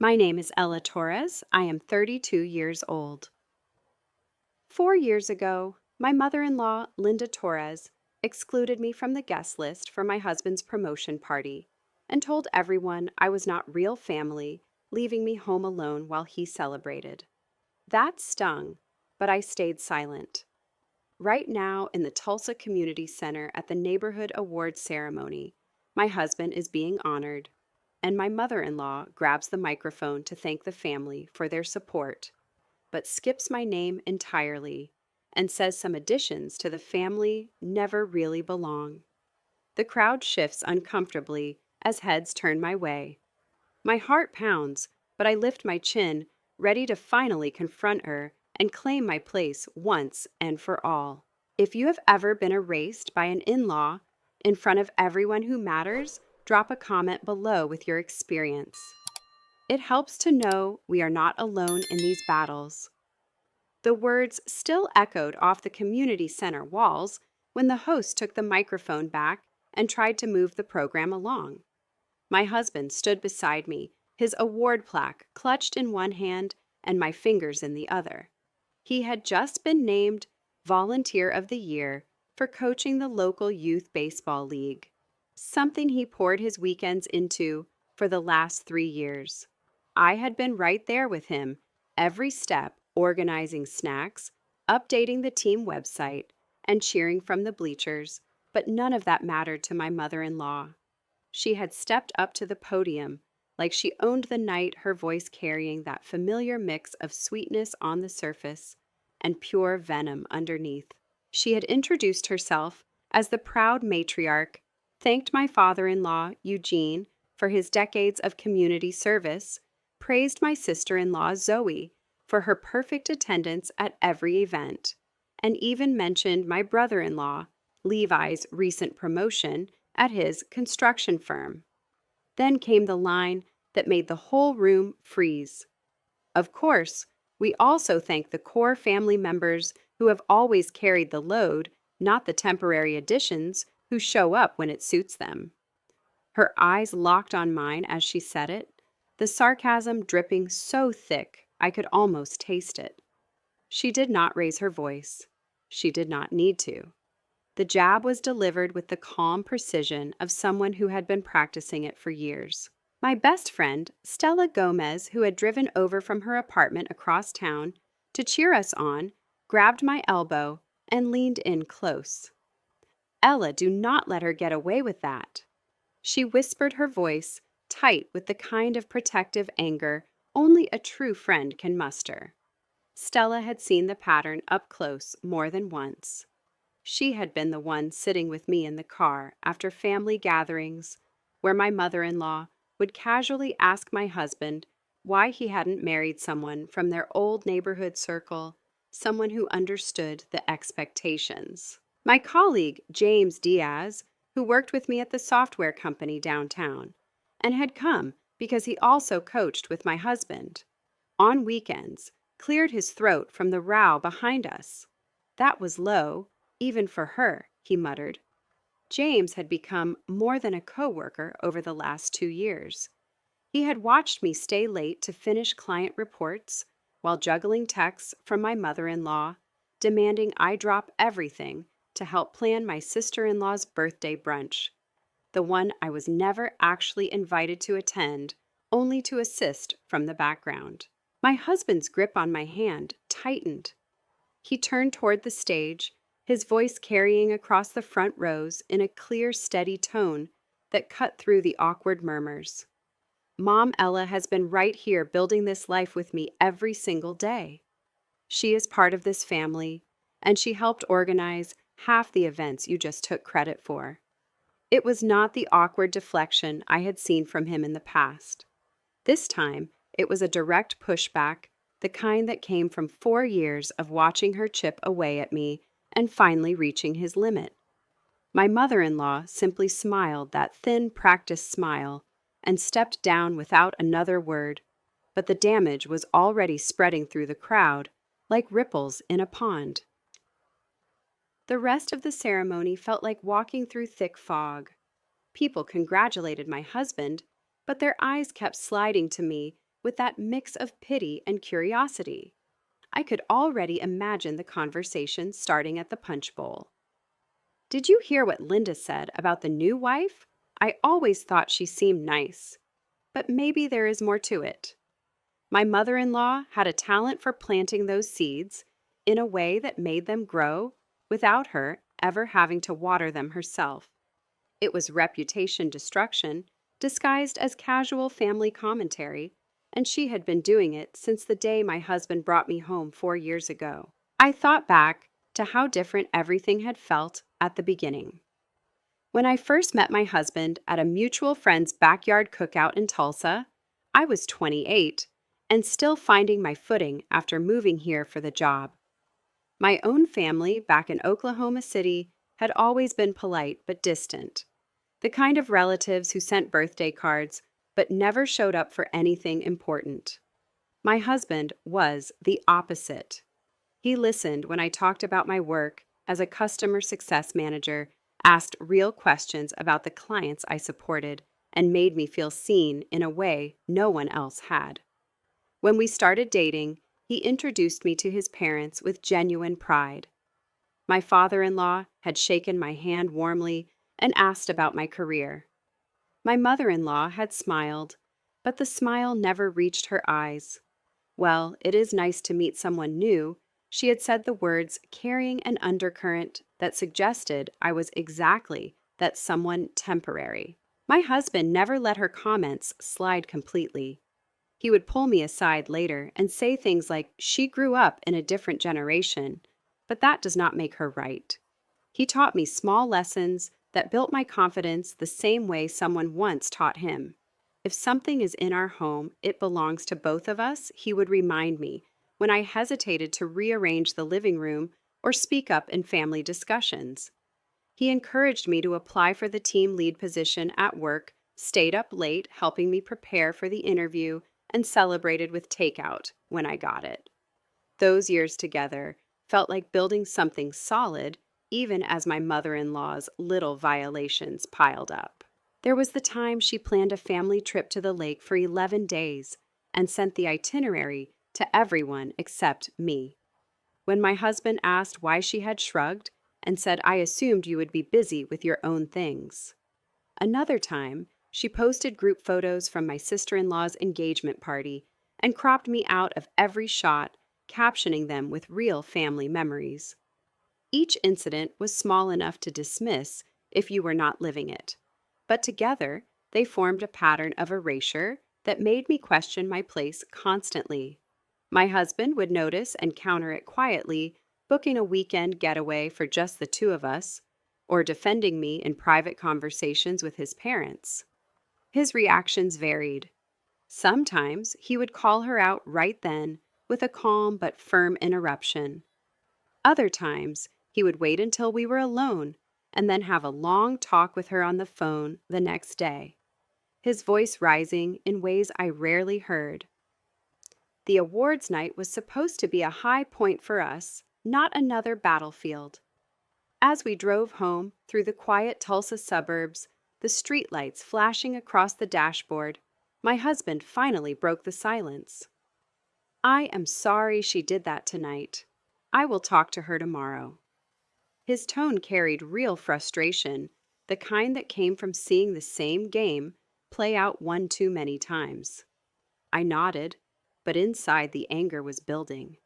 My name is Ella Torres. I am 32 years old. 4 years ago, my mother-in-law, Linda Torres, excluded me from the guest list for my husband's promotion party and told everyone I was not real family, leaving me home alone while he celebrated. That stung, but I stayed silent. Right now, in the Tulsa Community Center at the Neighborhood Awards ceremony, my husband is being honored, and my mother-in-law grabs the microphone to thank the family for their support, but skips my name entirely and says some additions to the family never really belong. The crowd shifts uncomfortably as heads turn my way. My heart pounds, but I lift my chin, ready to finally confront her and claim my place once and for all. If you have ever been erased by an in-law in front of everyone who matters, drop a comment below with your experience. It helps to know we are not alone in these battles. The words still echoed off the community center walls when the host took the microphone back and tried to move the program along. My husband stood beside me, his award plaque clutched in one hand and my fingers in the other. He had just been named Volunteer of the Year for coaching the local youth baseball league, something he poured his weekends into for the last 3 years. I had been right there with him, every step, organizing snacks, updating the team website, and cheering from the bleachers, but none of that mattered to my mother-in-law. She had stepped up to the podium like she owned the night, her voice carrying that familiar mix of sweetness on the surface and pure venom underneath. She had introduced herself as the proud matriarch, thanked my father-in-law, Eugene, for his decades of community service, praised my sister-in-law, Zoe, for her perfect attendance at every event, and even mentioned my brother-in-law, Levi's recent promotion at his construction firm. Then came the line that made the whole room freeze. Of course, we also thank the core family members who have always carried the load, not the temporary additions who show up when it suits them. Her eyes locked on mine as she said it, the sarcasm dripping so thick I could almost taste it. She did not raise her voice. She did not need to. The jab was delivered with the calm precision of someone who had been practicing it for years. My best friend, Stella Gomez, who had driven over from her apartment across town to cheer us on, grabbed my elbow and leaned in close. "Ella, do not let her get away with that." She whispered, her voice tight with the kind of protective anger only a true friend can muster. Stella had seen the pattern up close more than once. She had been the one sitting with me in the car after family gatherings, where my mother-in-law would casually ask my husband why he hadn't married someone from their old neighborhood circle, someone who understood the expectations. My colleague, James Diaz, who worked with me at the software company downtown, and had come because he also coached with my husband, on weekends, cleared his throat from the row behind us. That was low, even for her, he muttered. James had become more than a coworker over the last 2 years. He had watched me stay late to finish client reports while juggling texts from my mother-in-law, demanding I drop everything to help plan my sister-in-law's birthday brunch, the one I was never actually invited to attend, only to assist from the background. My husband's grip on my hand tightened. He turned toward the stage, his voice carrying across the front rows in a clear, steady tone that cut through the awkward murmurs. "Mom Ella has been right here building this life with me every single day. She is part of this family, and she helped organize half the events you just took credit for." It was not the awkward deflection I had seen from him in the past. This time, it was a direct pushback, the kind that came from 4 years of watching her chip away at me and finally reaching his limit. My mother-in-law simply smiled that thin, practiced smile and stepped down without another word, but the damage was already spreading through the crowd like ripples in a pond. The rest of the ceremony felt like walking through thick fog. People congratulated my husband, but their eyes kept sliding to me with that mix of pity and curiosity. I could already imagine the conversation starting at the punch bowl. "Did you hear what Linda said about the new wife? I always thought she seemed nice, but maybe there is more to it." My mother-in-law had a talent for planting those seeds in a way that made them grow without her ever having to water them herself. It was reputation destruction disguised as casual family commentary, and she had been doing it since the day my husband brought me home 4 years ago. I thought back to how different everything had felt at the beginning. When I first met my husband at a mutual friend's backyard cookout in Tulsa, I was 28 and still finding my footing after moving here for the job. My own family back in Oklahoma City had always been polite but distant, the kind of relatives who sent birthday cards but never showed up for anything important. My husband was the opposite. He listened when I talked about my work as a customer success manager, asked real questions about the clients I supported, and made me feel seen in a way no one else had. When we started dating, he introduced me to his parents with genuine pride. My father-in-law had shaken my hand warmly and asked about my career. My mother-in-law had smiled, but the smile never reached her eyes. "Well, it is nice to meet someone new," she had said, the words carrying an undercurrent that suggested I was exactly that someone temporary. My husband never let her comments slide completely. He would pull me aside later and say things like, "She grew up in a different generation, but that does not make her right." He taught me small lessons that built my confidence the same way someone once taught him. "If something is in our home, it belongs to both of us," he would remind me when I hesitated to rearrange the living room or speak up in family discussions. He encouraged me to apply for the team lead position at work, stayed up late helping me prepare for the interview, and celebrated with takeout when I got it. Those years together felt like building something solid, even as my mother-in-law's little violations piled up. There was the time she planned a family trip to the lake for 11 days and sent the itinerary to everyone except me. When my husband asked why, she had shrugged and said, "I assumed you would be busy with your own things." Another time, she posted group photos from my sister-in-law's engagement party and cropped me out of every shot, captioning them with real family memories. Each incident was small enough to dismiss if you were not living it, but together they formed a pattern of erasure that made me question my place constantly. My husband would notice and counter it quietly, booking a weekend getaway for just the two of us, or defending me in private conversations with his parents. His reactions varied. Sometimes he would call her out right then with a calm but firm interruption. Other times he would wait until we were alone and then have a long talk with her on the phone the next day, his voice rising in ways I rarely heard. The awards night was supposed to be a high point for us, not another battlefield. As we drove home through the quiet Tulsa suburbs, the streetlights flashing across the dashboard, my husband finally broke the silence. "I am sorry she did that tonight. I will talk to her tomorrow." His tone carried real frustration, the kind that came from seeing the same game play out one too many times. I nodded, but inside the anger was building.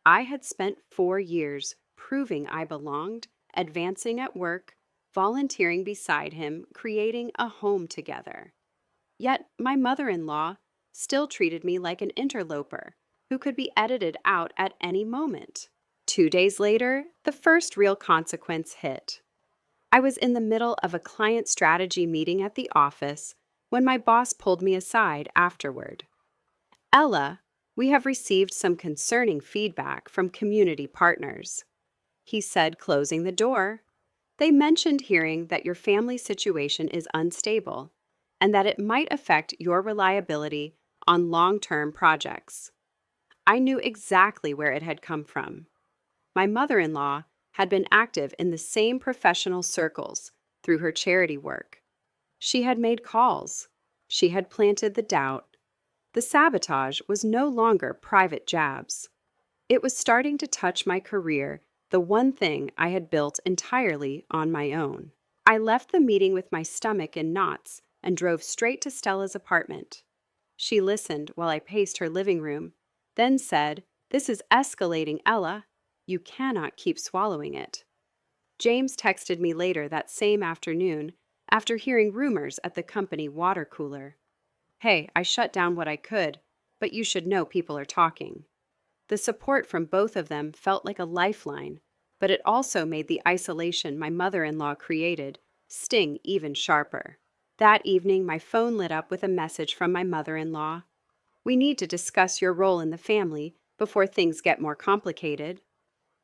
I had spent 4 years proving I belonged, advancing at work, volunteering beside him, creating a home together. Yet my mother-in-law still treated me like an interloper who could be edited out at any moment. 2 days later, the first real consequence hit. I was in the middle of a client strategy meeting at the office when my boss pulled me aside afterward. "Ella, we have received some concerning feedback from community partners," he said, closing the door. "They mentioned hearing that your family situation is unstable and that it might affect your reliability on long-term projects." I knew exactly where it had come from. My mother-in-law had been active in the same professional circles through her charity work. She had made calls. She had planted the doubt. The sabotage was no longer private jabs. It was starting to touch my career, the one thing I had built entirely on my own. I left the meeting with my stomach in knots and drove straight to Stella's apartment. She listened while I paced her living room, then said, "This is escalating, Ella. You cannot keep swallowing it." James texted me later that same afternoon after hearing rumors at the company water cooler. "Hey, I shut down what I could, but you should know people are talking." The support from both of them felt like a lifeline, but it also made the isolation my mother-in-law created sting even sharper. That evening, my phone lit up with a message from my mother-in-law. "We need to discuss your role in the family before things get more complicated."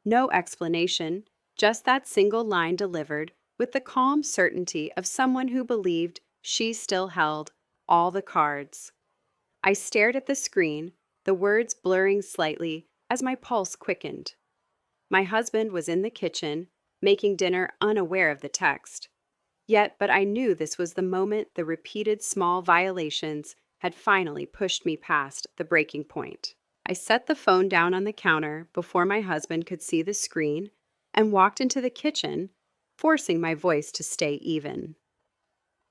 No explanation, just that single line delivered with the calm certainty of someone who believed she still held all the cards. I stared at the screen, the words blurring slightly as my pulse quickened. My husband was in the kitchen, making dinner unaware of the text. But I knew this was the moment the repeated small violations had finally pushed me past the breaking point. I set the phone down on the counter before my husband could see the screen and walked into the kitchen, forcing my voice to stay even.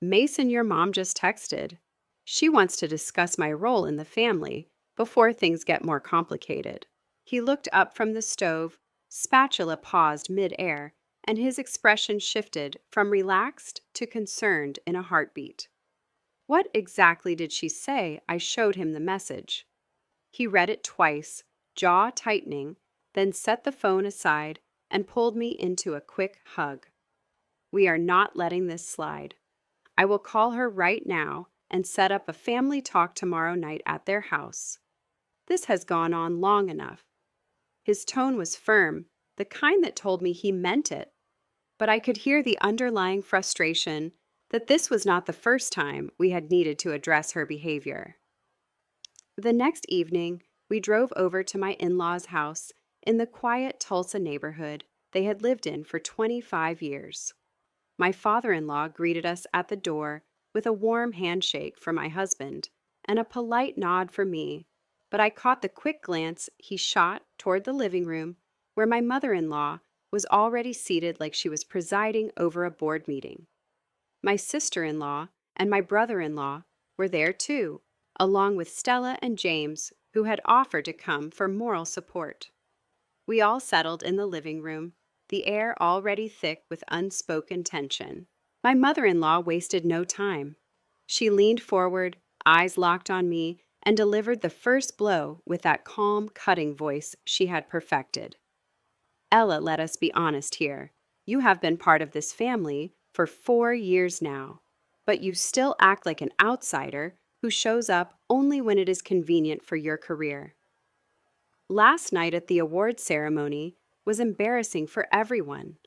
"Mason, your mom just texted. She wants to discuss my role in the family before things get more complicated." He looked up from the stove, spatula paused mid-air, and his expression shifted from relaxed to concerned in a heartbeat. "What exactly did she say?" I showed him the message. He read it twice, jaw tightening, then set the phone aside and pulled me into a quick hug. "We are not letting this slide. I will call her right now and set up a family talk tomorrow night at their house. This has gone on long enough." His tone was firm, the kind that told me he meant it, but I could hear the underlying frustration that this was not the first time we had needed to address her behavior. The next evening, we drove over to my in-laws' house in the quiet Tulsa neighborhood they had lived in for 25 years. My father-in-law greeted us at the door with a warm handshake for my husband and a polite nod for me, but I caught the quick glance he shot toward the living room where my mother-in-law was already seated like she was presiding over a board meeting. My sister-in-law and my brother-in-law were there too, along with Stella and James, who had offered to come for moral support. We all settled in the living room, the air already thick with unspoken tension. My mother-in-law wasted no time. She leaned forward, eyes locked on me, and delivered the first blow with that calm, cutting voice she had perfected. "Ella, let us be honest here. You have been part of this family for 4 years now, but you still act like an outsider who shows up only when it is convenient for your career." Last night at the awards ceremony was embarrassing for everyone.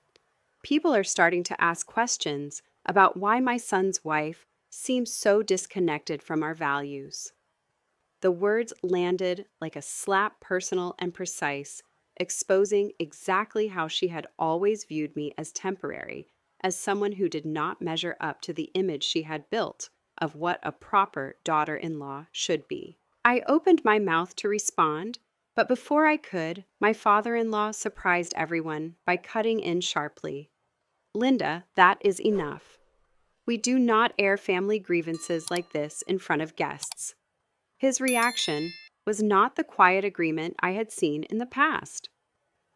People are starting to ask questions about why my son's wife seems so disconnected from our values. The words landed like a slap, personal and precise, exposing exactly how she had always viewed me as temporary, as someone who did not measure up to the image she had built of what a proper daughter-in-law should be. I opened my mouth to respond, but before I could, my father-in-law surprised everyone by cutting in sharply. "Linda, that is enough. We do not air family grievances like this in front of guests." His reaction was not the quiet agreement I had seen in the past.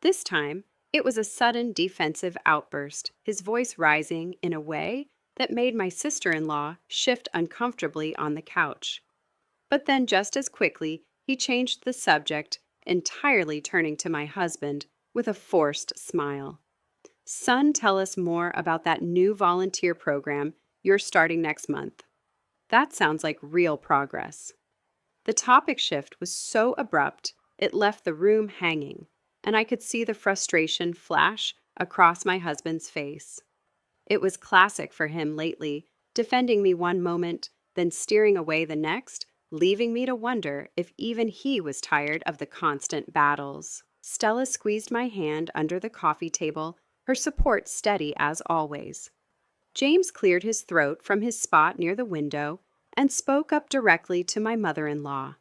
This time, it was a sudden defensive outburst, his voice rising in a way that made my sister-in-law shift uncomfortably on the couch. But then just as quickly, he changed the subject, entirely turning to my husband with a forced smile. "Son, tell us more about that new volunteer program you're starting next month. That sounds like real progress." The topic shift was so abrupt, it left the room hanging, and I could see the frustration flash across my husband's face. It was classic for him lately, defending me one moment, then steering away the next, leaving me to wonder if even he was tired of the constant battles. Stella squeezed my hand under the coffee table, her support steady as always. James cleared his throat from his spot near the window and spoke up directly to my mother-in-law.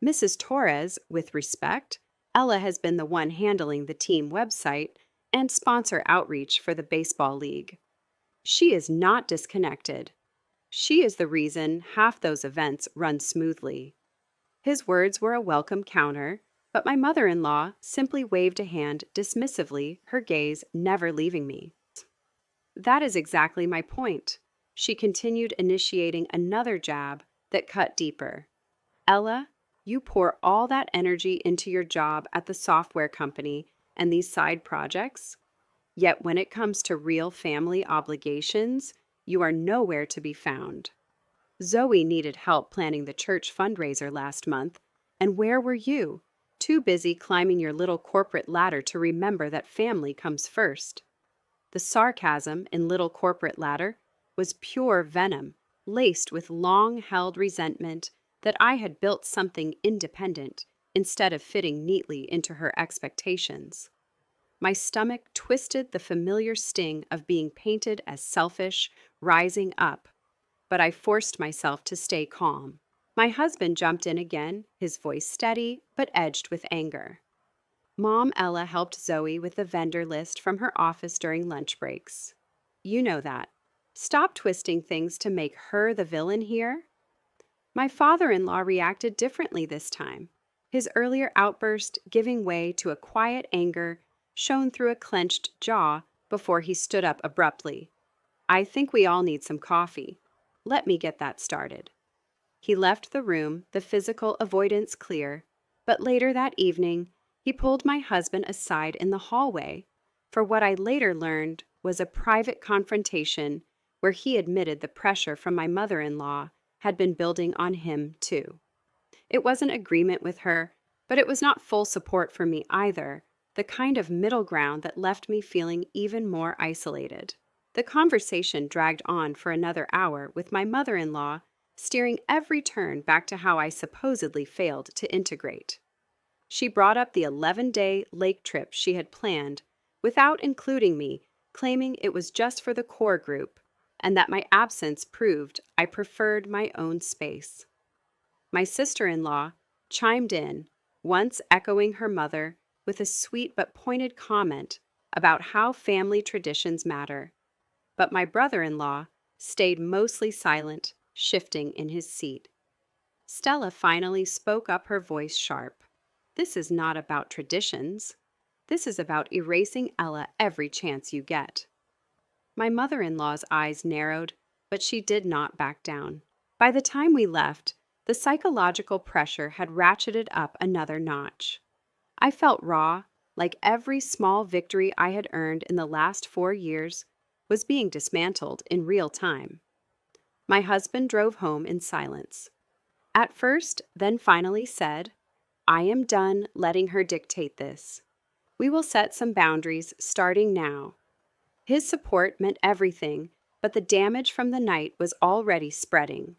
Mrs. Torres, with respect, Ella has been the one handling the team website and sponsor outreach for the baseball league. She is not disconnected. She is the reason half those events run smoothly. His words were a welcome counter, but my mother-in-law simply waved a hand dismissively, her gaze never leaving me. That is exactly my point. She continued, initiating another jab that cut deeper. Ella, you pour all that energy into your job at the software company and these side projects, yet when it comes to real family obligations, you are nowhere to be found. Zoe needed help planning the church fundraiser last month, and where were you? Too busy climbing your little corporate ladder to remember that family comes first. The sarcasm in Little Corporate Ladder was pure venom, laced with long-held resentment that I had built something independent instead of fitting neatly into her expectations. My stomach twisted the familiar sting of being painted as selfish, rising up, but I forced myself to stay calm. My husband jumped in again, his voice steady but edged with anger. Mom Ella helped Zoe with the vendor list from her office during lunch breaks. You know that. Stop twisting things to make her the villain here. My father-in-law reacted differently this time, his earlier outburst giving way to a quiet anger shown through a clenched jaw before he stood up abruptly. I think we all need some coffee. Let me get that started. He left the room, the physical avoidance clear, but later that evening, he pulled my husband aside in the hallway for what I later learned was a private confrontation where he admitted the pressure from my mother-in-law had been building on him too. It wasn't agreement with her, but it was not full support for me either, the kind of middle ground that left me feeling even more isolated. The conversation dragged on for another hour with my mother-in-law steering every turn back to how I supposedly failed to integrate. She brought up the 11-day lake trip she had planned without including me, claiming it was just for the core group and that my absence proved I preferred my own space. My sister-in-law chimed in, once echoing her mother with a sweet but pointed comment about how family traditions matter. But my brother-in-law stayed mostly silent, shifting in his seat. Stella finally spoke up, her voice sharp. This is not about traditions. This is about erasing Ella every chance you get. My mother-in-law's eyes narrowed, but she did not back down. By the time we left, the psychological pressure had ratcheted up another notch. I felt raw, like every small victory I had earned in the last 4 years was being dismantled in real time. My husband drove home in silence. At first, then finally said, I am done letting her dictate this. We will set some boundaries starting now. His support meant everything, but the damage from the night was already spreading.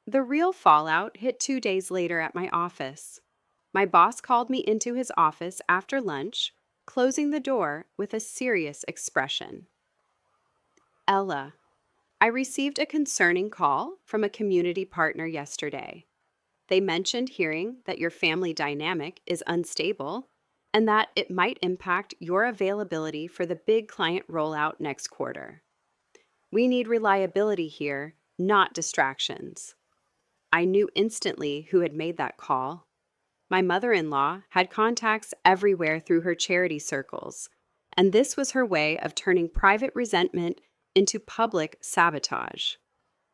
The real fallout hit 2 days later at my office. My boss called me into his office after lunch, closing the door with a serious expression. Ella, I received a concerning call from a community partner yesterday. They mentioned hearing that your family dynamic is unstable and that it might impact your availability for the big client rollout next quarter. We need reliability here, not distractions. I knew instantly who had made that call. My mother-in-law had contacts everywhere through her charity circles, and this was her way of turning private resentment into public sabotage.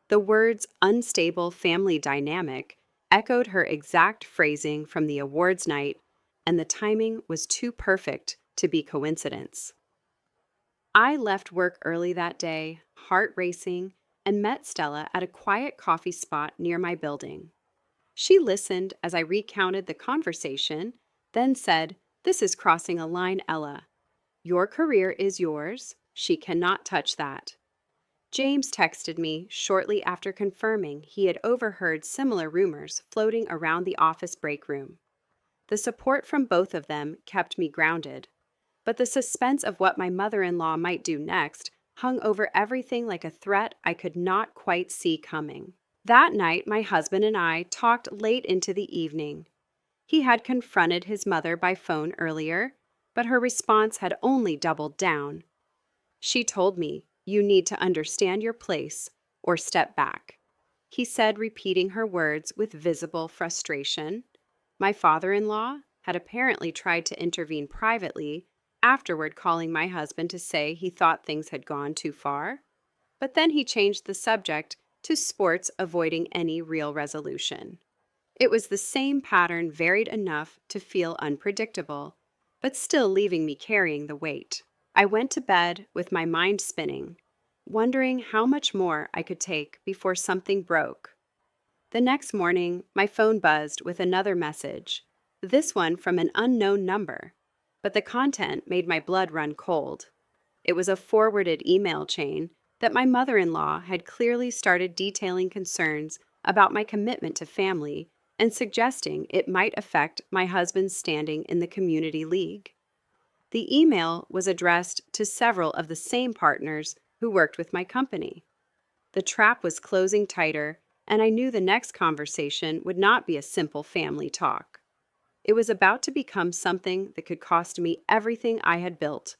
The words unstable family dynamic echoed her exact phrasing from the awards night, and the timing was too perfect to be coincidence. I left work early that day, heart racing, and met Stella at a quiet coffee spot near my building. She listened as I recounted the conversation, then said, This is crossing a line, Ella. Your career is yours. She cannot touch that. James texted me shortly after confirming he had overheard similar rumors floating around the office break room. The support from both of them kept me grounded, but the suspense of what my mother-in-law might do next hung over everything like a threat I could not quite see coming. That night, my husband and I talked late into the evening. He had confronted his mother by phone earlier, but her response had only doubled down. She told me, "You need to understand your place or step back," he said, repeating her words with visible frustration. My father-in-law had apparently tried to intervene privately, afterward calling my husband to say he thought things had gone too far. But then he changed the subject to sports, avoiding any real resolution. It was the same pattern, varied enough to feel unpredictable, but still leaving me carrying the weight. I went to bed with my mind spinning, wondering how much more I could take before something broke. The next morning, my phone buzzed with another message, this one from an unknown number, but the content made my blood run cold. It was a forwarded email chain that my mother-in-law had clearly started detailing concerns about my commitment to family and suggesting it might affect my husband's standing in the community league. The email was addressed to several of the same partners who worked with my company. The trap was closing tighter, and I knew the next conversation would not be a simple family talk. It was about to become something that could cost me everything I had built.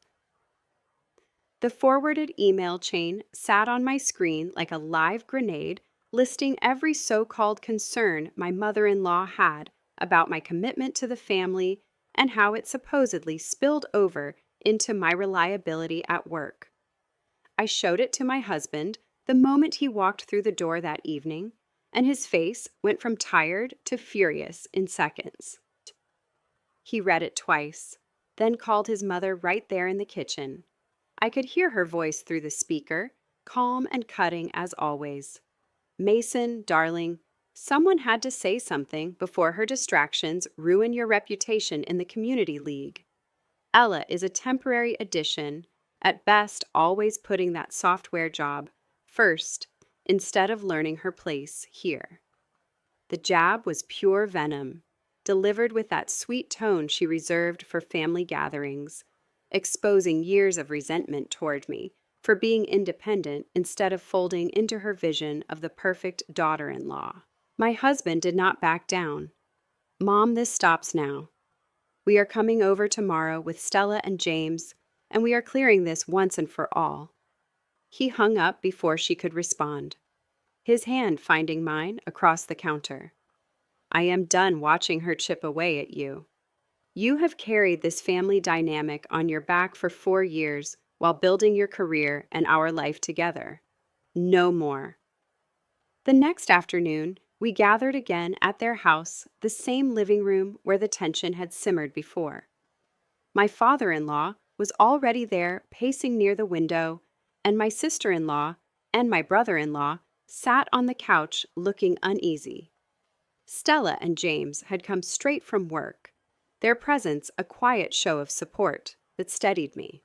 The forwarded email chain sat on my screen like a live grenade, listing every so-called concern my mother-in-law had about my commitment to the family and how it supposedly spilled over into my reliability at work. I showed it to my husband the moment he walked through the door that evening, and his face went from tired to furious in seconds. He read it twice, then called his mother right there in the kitchen. I could hear her voice through the speaker, calm and cutting as always. "Mason, darling, someone had to say something before her distractions ruin your reputation in the community league. Ella is a temporary addition, at best always putting that software job first instead of learning her place here." The jab was pure venom, delivered with that sweet tone she reserved for family gatherings, exposing years of resentment toward me for being independent instead of folding into her vision of the perfect daughter-in-law. My husband did not back down. "Mom, this stops now. We are coming over tomorrow with Stella and James, and we are clearing this once and for all." He hung up before she could respond, his hand finding mine across the counter. "I am done watching her chip away at you. You have carried this family dynamic on your back for 4 years while building your career and our life together. No more." The next afternoon, we gathered again at their house, the same living room where the tension had simmered before. My father-in-law was already there, pacing near the window, and my sister-in-law and my brother-in-law sat on the couch looking uneasy. Stella and James had come straight from work, their presence a quiet show of support that steadied me.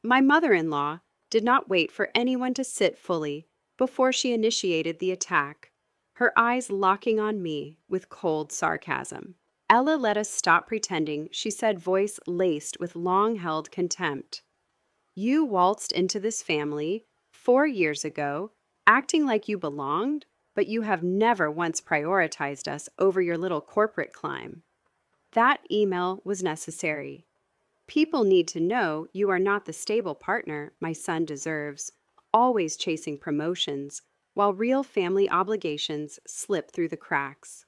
My mother-in-law did not wait for anyone to sit fully before she initiated the attack, her eyes locking on me with cold sarcasm. "Ella, let us stop pretending," she said, voice laced with long-held contempt. "You waltzed into this family 4 years ago, acting like you belonged, but you have never once prioritized us over your little corporate climb." That email was necessary. People need to know you are not the stable partner my son deserves, always chasing promotions, while real family obligations slip through the cracks.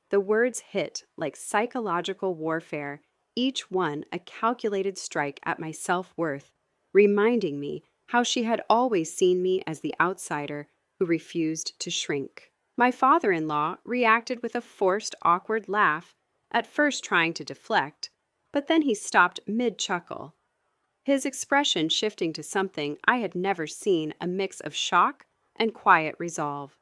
The words hit like psychological warfare, each one a calculated strike at my self-worth, reminding me how she had always seen me as the outsider who refused to shrink. My father-in-law reacted with a forced, awkward laugh, at first trying to deflect, but then he stopped mid-chuckle, his expression shifting to something I had never seen, a mix of shock and quiet resolve.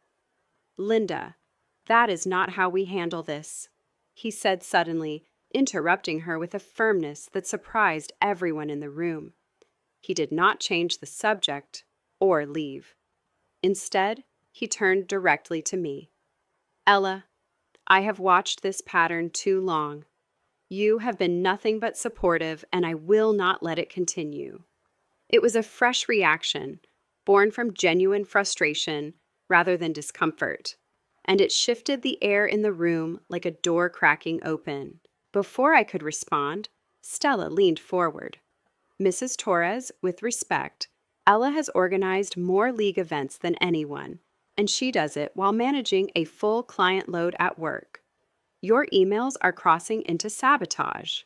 "Linda, that is not how we handle this," he said suddenly, interrupting her with a firmness that surprised everyone in the room. He did not change the subject or leave. Instead, he turned directly to me. "Ella, I have watched this pattern too long. You have been nothing but supportive, and I will not let it continue. It was a fresh reaction, born from genuine frustration rather than discomfort, and it shifted the air in the room like a door cracking open. Before I could respond, Stella leaned forward. Mrs. Torres, with respect, Ella has organized more league events than anyone, and she does it while managing a full client load at work. Your emails are crossing into sabotage.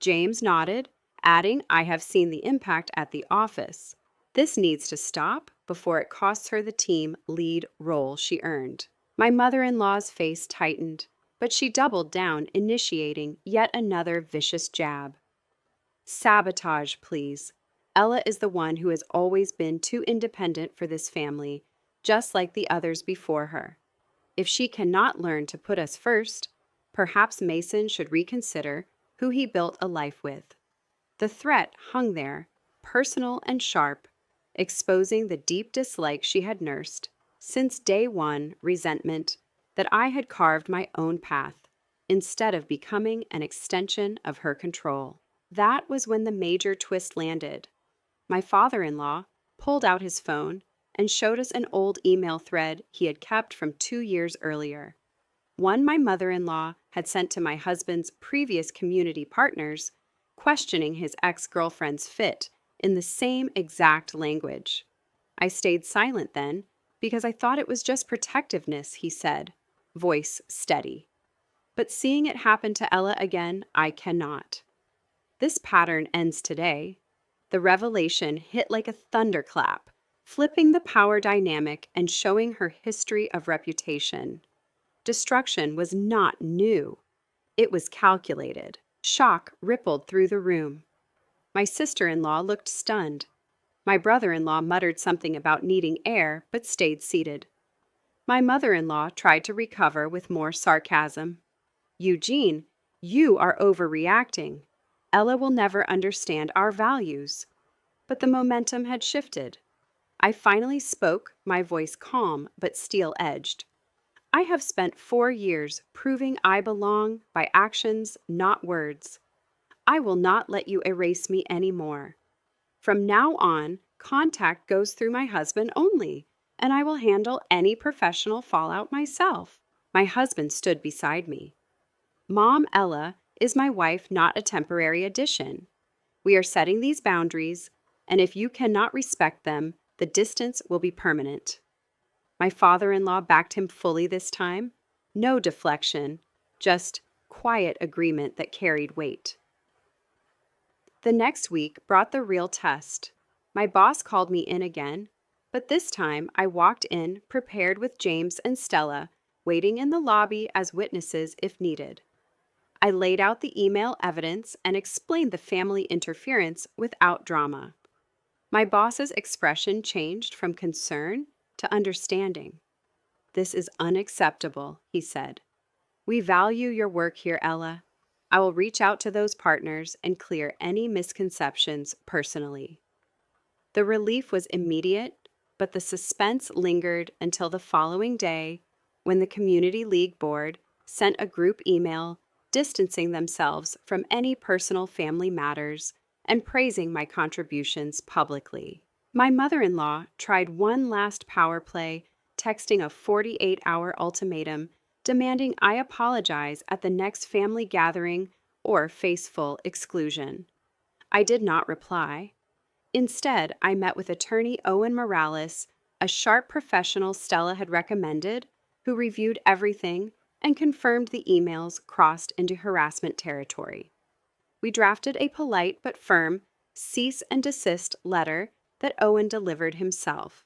James nodded, adding, I have seen the impact at the office. This needs to stop before it costs her the team lead role she earned. My mother-in-law's face tightened, but she doubled down, initiating yet another vicious jab. Sabotage, please. Ella is the one who has always been too independent for this family, just like the others before her. If she cannot learn to put us first, perhaps Mason should reconsider who he built a life with. The threat hung there, personal and sharp, exposing the deep dislike she had nursed, since day one, resentment that I had carved my own path, instead of becoming an extension of her control. That was when the major twist landed. My father-in-law pulled out his phone and showed us an old email thread he had kept from 2 years earlier. One my mother-in-law had sent to my husband's previous community partners, questioning his ex-girlfriend's fit in the same exact language. I stayed silent then because I thought it was just protectiveness, he said, voice steady. But seeing it happen to Ella again, I cannot. This pattern ends today. The revelation hit like a thunderclap, flipping the power dynamic and showing her history of reputation. Destruction was not new. It was calculated. Shock rippled through the room. My sister-in-law looked stunned. My brother-in-law muttered something about needing air, but stayed seated. My mother-in-law tried to recover with more sarcasm. Eugene, you are overreacting. Ella will never understand our values. But the momentum had shifted. I finally spoke, my voice calm but steel-edged. I have spent 4 years proving I belong by actions, not words. I will not let you erase me anymore. From now on, contact goes through my husband only, and I will handle any professional fallout myself. My husband stood beside me. Mom Ella is my wife, not a temporary addition. We are setting these boundaries, and if you cannot respect them, the distance will be permanent. My father-in-law backed him fully this time. No deflection, just quiet agreement that carried weight. The next week brought the real test. My boss called me in again, but this time I walked in prepared with James and Stella, waiting in the lobby as witnesses if needed. I laid out the email evidence and explained the family interference without drama. My boss's expression changed from concern to understanding. This is unacceptable, he said. We value your work here, Ella. I will reach out to those partners and clear any misconceptions personally. The relief was immediate, but the suspense lingered until the following day when the Community League Board sent a group email distancing themselves from any personal family matters and praising my contributions publicly. My mother-in-law tried one last power play, texting a 48-hour ultimatum demanding I apologize at the next family gathering or face full exclusion. I did not reply. Instead, I met with attorney Owen Morales, a sharp professional Stella had recommended, who reviewed everything and confirmed the emails crossed into harassment territory. We drafted a polite but firm cease and desist letter that Owen delivered himself.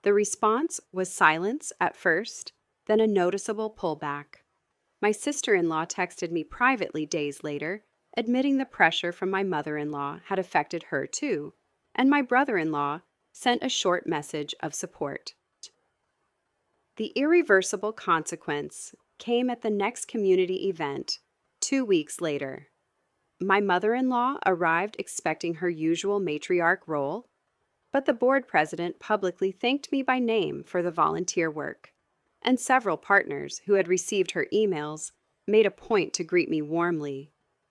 The response was silence at first, then a noticeable pullback. My sister-in-law texted me privately days later, admitting the pressure from my mother-in-law had affected her too, and my brother-in-law sent a short message of support. The irreversible consequence came at the next community event, 2 weeks later. My mother-in-law arrived expecting her usual matriarch role, but the board president publicly thanked me by name for the volunteer work, and several partners who had received her emails made a point to greet me warmly.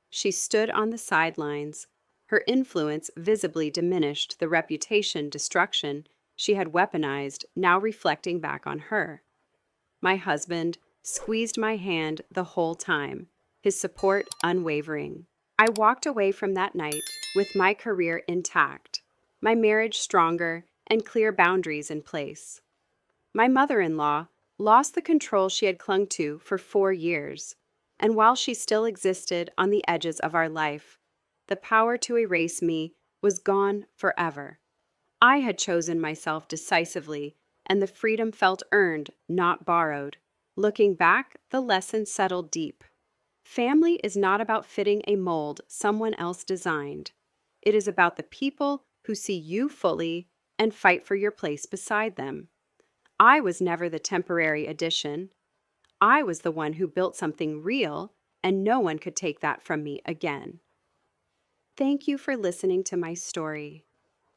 She stood on the sidelines, Her influence visibly diminished the reputation destruction she had weaponized, now reflecting back on her. My husband squeezed my hand the whole time, his support unwavering. I walked away from that night with my career intact, my marriage stronger, and clear boundaries in place. My mother in law lost the control she had clung to for 4 years, and while she still existed on the edges of our life, the power to erase me was gone forever. I had chosen myself decisively, and the freedom felt earned, not borrowed. Looking back, the lesson settled deep. Family is not about fitting a mold someone else designed. It is about the people who see you fully and fight for your place beside them. I was never the temporary addition. I was the one who built something real, and no one could take that from me again. Thank you for listening to my story.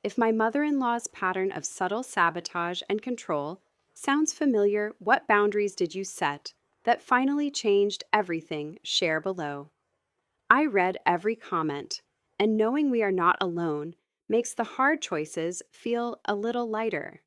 If my mother in law's pattern of subtle sabotage and control sounds familiar, what boundaries did you set that finally changed everything? Share below. I read every comment, and knowing we are not alone makes the hard choices feel a little lighter.